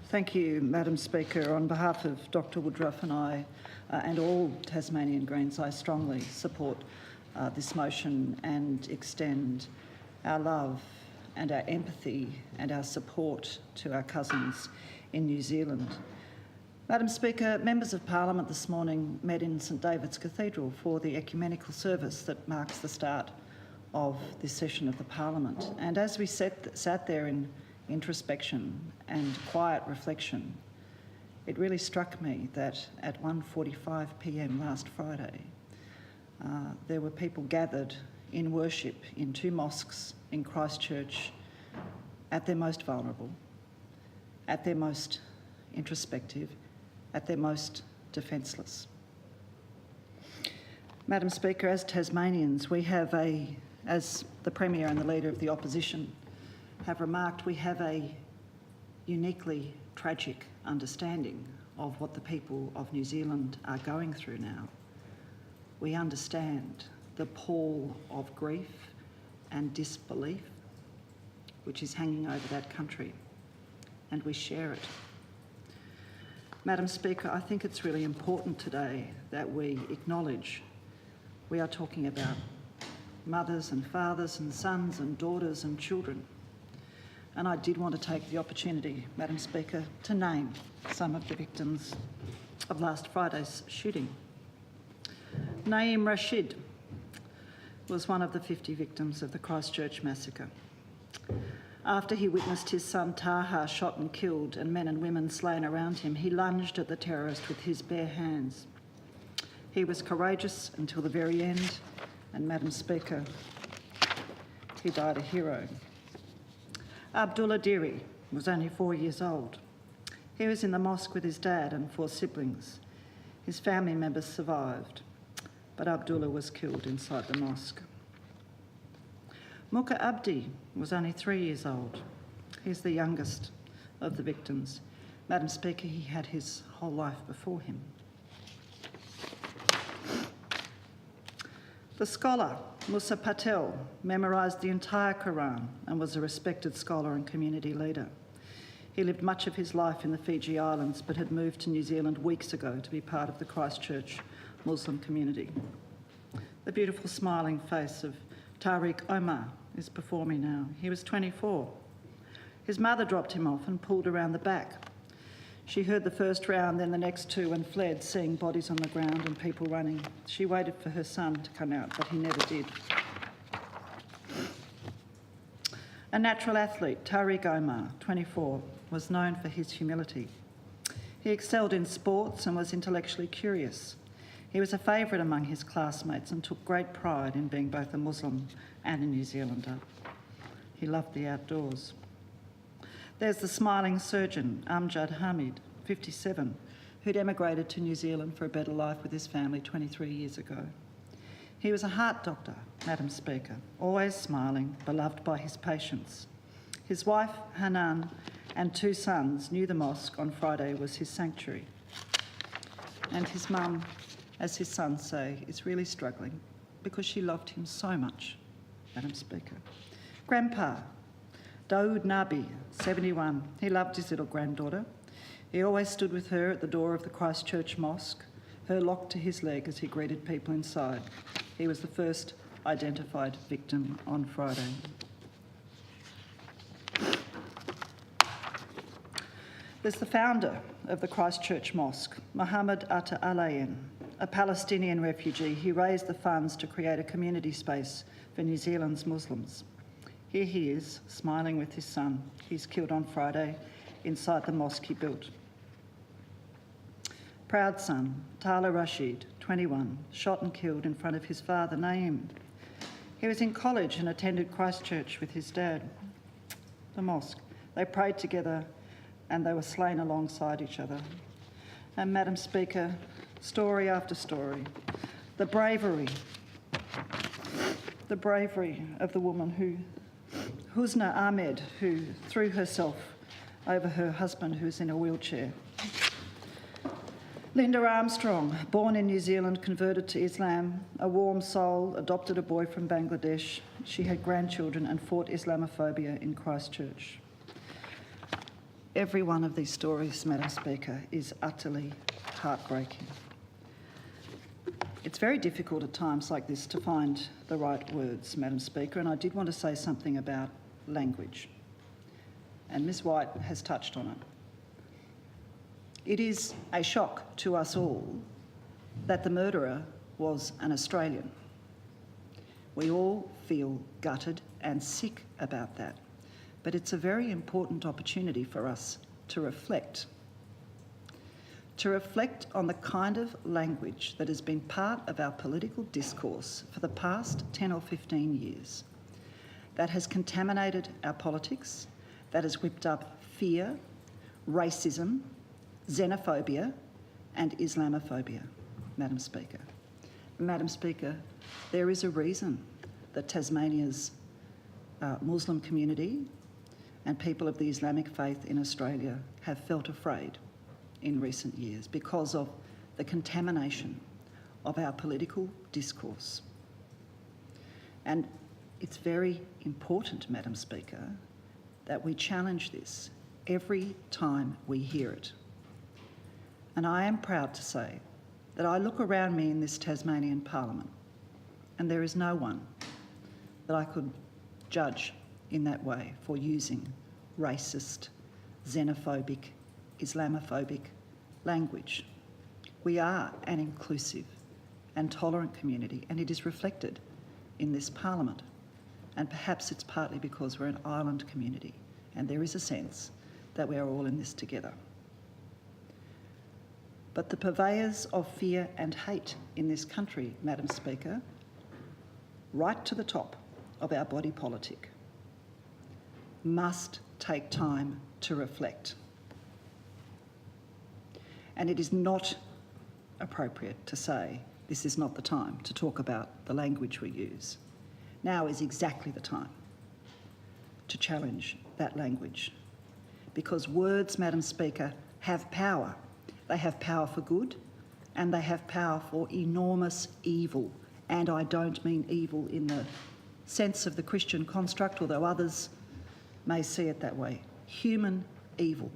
Thank you, Madam Speaker. On behalf of Dr Woodruff and I and all Tasmanian Greens, I strongly support this motion and extend our love and our empathy and our support to our cousins in New Zealand. Madam Speaker, members of Parliament this morning met in St David's Cathedral for the ecumenical service that marks the start of this session of the Parliament. And as we sat there in introspection and quiet reflection, it really struck me that at 1:45 p.m. last Friday, there were people gathered in worship in two mosques in Christchurch at their most vulnerable, at their most introspective, at their most defenceless. Madam Speaker, as Tasmanians, we have as the Premier and the Leader of the Opposition have remarked, we have a uniquely tragic understanding of what the people of New Zealand are going through now. We understand the pall of grief and disbelief which is hanging over that country, and we share it. Madam Speaker, I think it's really important today that we acknowledge we are talking about mothers and fathers and sons and daughters and children. And I did want to take the opportunity, Madam Speaker, to name some of the victims of last Friday's shooting. Naeem Rashid was one of the 50 victims of the Christchurch massacre. After he witnessed his son Taha shot and killed and men and women slain around him, he lunged at the terrorist with his bare hands. He was courageous until the very end, and Madam Speaker, he died a hero. Abdullah Diri was only 4 years old. He was in the mosque with his dad and 4 siblings. His family members survived, but Abdullah was killed inside the mosque. Muka Abdi was only 3 years old. He's the youngest of the victims. Madam Speaker, he had his whole life before him. The scholar, Musa Patel, memorised the entire Quran and was a respected scholar and community leader. He lived much of his life in the Fiji Islands but had moved to New Zealand weeks ago to be part of the Christchurch Muslim community. The beautiful smiling face of Tariq Omar is before me now. He was 24. His mother dropped him off and pulled around the back. She heard the first round, then the next 2 and fled, seeing bodies on the ground and people running. She waited for her son to come out, but he never did. A natural athlete, Tariq Omar, 24, was known for his humility. He excelled in sports and was intellectually curious. He was a favourite among his classmates and took great pride in being both a Muslim and a New Zealander. He loved the outdoors. There's the smiling surgeon, Amjad Hamid, 57, who'd emigrated to New Zealand for a better life with his family 23 years ago. He was a heart doctor, Madam Speaker, always smiling, beloved by his patients. His wife, Hanan, and 2 sons knew the mosque on Friday was his sanctuary. And his mum, as his sons say, is really struggling because she loved him so much, Madam Speaker. Grandpa, Daoud Nabi, 71. He loved his little granddaughter. He always stood with her at the door of the Christchurch Mosque, her locked to his leg as he greeted people inside. He was the first identified victim on Friday. There's the founder of the Christchurch Mosque, Mohammed Atta Alayen, a Palestinian refugee. He raised the funds to create a community space for New Zealand's Muslims. Here he is, smiling with his son. He's killed on Friday inside the mosque he built. Proud son, Tala Rashid, 21, shot and killed in front of his father, Naeem. He was in college and attended Christchurch with his dad. The mosque. They prayed together and they were slain alongside each other. And Madam Speaker, story after story, the bravery of the woman Husna Ahmed, who threw herself over her husband who's in a wheelchair. Linda Armstrong, born in New Zealand, converted to Islam, a warm soul, adopted a boy from every one of these stories, Madam Speaker, is utterly heartbreaking. It's very difficult at times like this to find the right words, Madam Speaker, and I did want to say something about language, and Ms White has touched on it. It is a shock to us all that the murderer was an Australian. We all feel gutted and sick about that, but it's a very important opportunity for us to reflect on the kind of language that has been part of our political discourse for the past 10 or 15 years, that has contaminated our politics, that has whipped up fear, racism, xenophobia and Islamophobia, Madam Speaker. Madam Speaker, there is a reason that Tasmania's Muslim community and people of the Islamic faith in Australia have felt afraid in recent years because of the contamination of our political discourse. And it's very important, Madam Speaker, that we challenge this every time we hear it. And I am proud to say that I look around me in this Tasmanian Parliament and there is no one that I could judge in that way for using racist, xenophobic, Islamophobic language. We are an inclusive and tolerant community, and it is reflected in this Parliament. And perhaps it's partly because we're an island community and there is a sense that we are all in this together. But the purveyors of fear and hate in this country, Madam Speaker, right to the top of our body politic, must take time to reflect. And it is not appropriate to say this is not the time to talk about the language we use. Now is exactly the time to challenge that language, because words, Madam Speaker, have power. They have power for good and they have power for enormous evil. And I don't mean evil in the sense of the Christian construct, although others may see it that way. Human evil.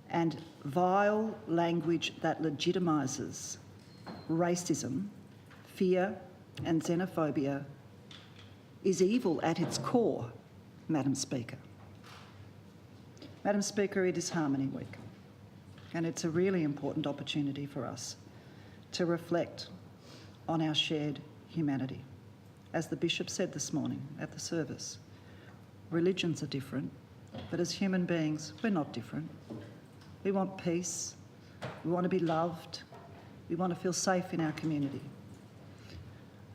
And vile language that legitimises racism, fear and xenophobia is evil at its core, Madam Speaker. Madam Speaker, it is Harmony Week, and it's a really important opportunity for us to reflect on our shared humanity. As the Bishop said this morning at the service, religions are different, but as human beings, we're not different. We want peace, we want to be loved, we want to feel safe in our community.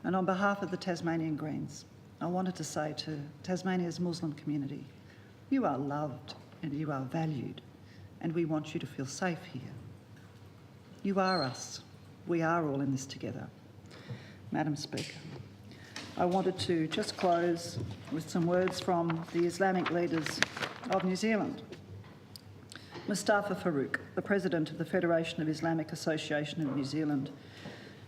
And on behalf of the Tasmanian Greens, I wanted to say to Tasmania's Muslim community, you are loved and you are valued, and we want you to feel safe here. You are us. We are all in this together. Madam Speaker, I wanted to just close with some words from the Islamic leaders of New Zealand. Mustafa Farouk, the President of the Federation of Islamic Association of New Zealand,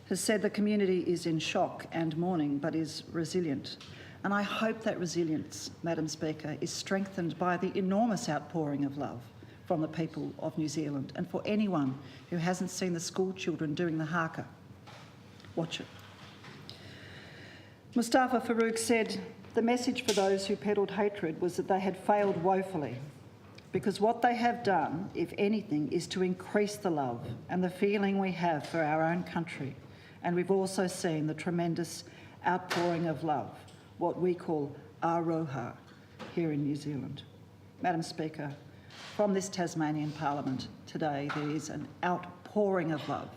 has said the community is in shock and mourning but is resilient. And I hope that resilience, Madam Speaker, is strengthened by the enormous outpouring of love from the people of New Zealand. And for anyone who hasn't seen the school children doing the haka, watch it. Mustafa Farouk said the message for those who peddled hatred was that they had failed woefully, because what they have done, if anything, is to increase the love and the feeling we have for our own country. And we've also seen the tremendous outpouring of love, what we call aroha, here in New Zealand. Madam Speaker, from this Tasmanian Parliament today, there is an outpouring of love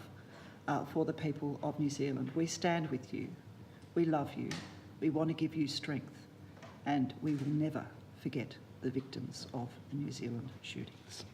for the people of New Zealand. We stand with you. We love you. We want to give you strength, and we will never forget the victims of the New Zealand shootings.